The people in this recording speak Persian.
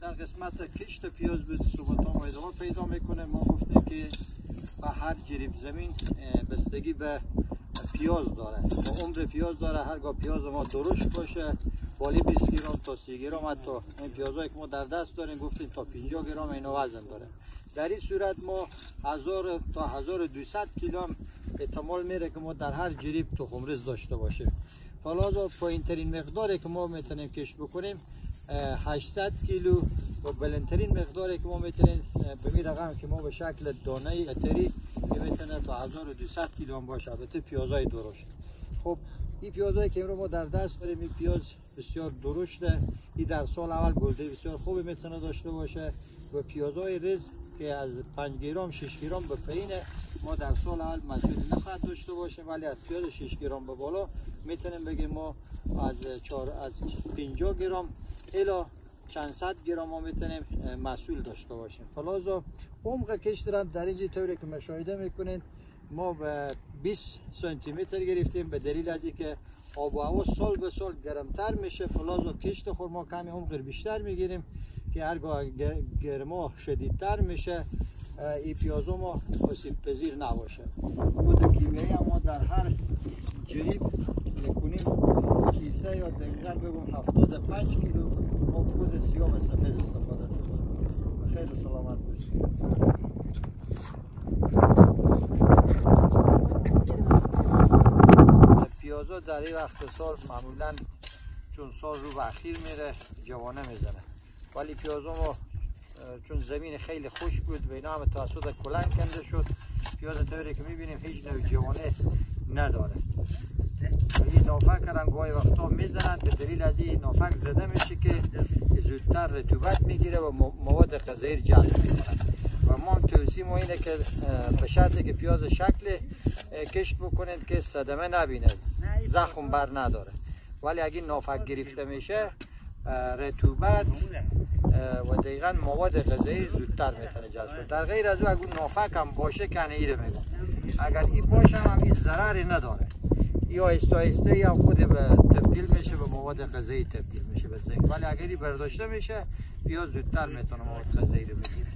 در قسمت کشت پیاز به ثبات و ادامه پیدا میکنه. ما گفتیم که به هر جریب زمین بستگی به پیاز داره، با عمر پیاز داره. هرگاه پیاز ما درشت باشه بالی 20 گرم تا 30 گرم، حتی این پیازایی که ما در دست داریم گفتیم تا 50 گرم اینو وزن داره. در این صورت ما 1000 تا 1200 کیلو احتمال میره که ما در هر جریب تخم رز داشته باشیم. حالا پایین ترین مقداری که ما میتونیم کشت بکنیم 800 کیلو و بلندترین مقداری که ما میتونیم به این رقم که ما به شکل دانه اتری میتونه تا 1200 کیلو هم باشه. البته پیازای درشت. خب این پیازایی که امروز ما در دست داریم، این پیاز بسیار درشته. این در سال اول گلده بسیار خوبی میتونه داشته باشه و پیازای رز که از 5 گرم 6 گرم به پایین ما در سال اول مسئول نخواهد داشته باشیم، ولی از پیاز 6 گرم به بالا میتونیم بگیم ما از 50 گرم الی چند صد گرم ما میتونیم مسئول داشته باشیم. خلاصا عمق کشت را در اینجا طوری که مشاهده میکنید ما به 20 سانتی متر گرفتیم، به دلیل از اینکه آب و هوا سال به سال گرمتر میشه. خلاصا کشت خورما کمی عمق بیشتر میگیریم که هرگاه گرما شدیدتر میشه این پیازو ما آسیب پذیر نباشه. خود کیمیایی ما در هر جریب میکنیم کیسه یا دقیقا بگم 75 کیلو ما کود سیاه و سفید استفاده کنیم. خیلی سلامت باشید. پیازا در این وقت سال معمولا چون سال رو به اخیر میره جوانه میزنه، ولی پیازا ما چون زمین خیلی خشک بود و اینا هم توسط کلنگ کنده شد، پیاز طوری که میبینیم هیچ نوع جوانه نداره. این نافک هم گاهی وقتا میزنن به دلیل از این نافک زده میشه که زودتر رطوبت میگیره و مواد غذایی جذب میکنه. و ما توصیه ما اینه که به شرطی که پیاز شکل کشت بکنید که صدمه نبینه، زخم بر نداره. ولی اگه نافک گرفته میشه رطوبت و دقیقا مواد غذایی زودتر میتونه جذب کنه. در غیر از او اگه نافک هم باشه که اینه میگم، اگر این باشه هم این ضرری نداره، یا آهسته آهسته هم خود به تبدیل میشه به مواد غذایی تبدیل میشه به زنگ. ولی اگر این برداشته میشه پیاز زودتر میتونه مواد غذایی رو بگیره.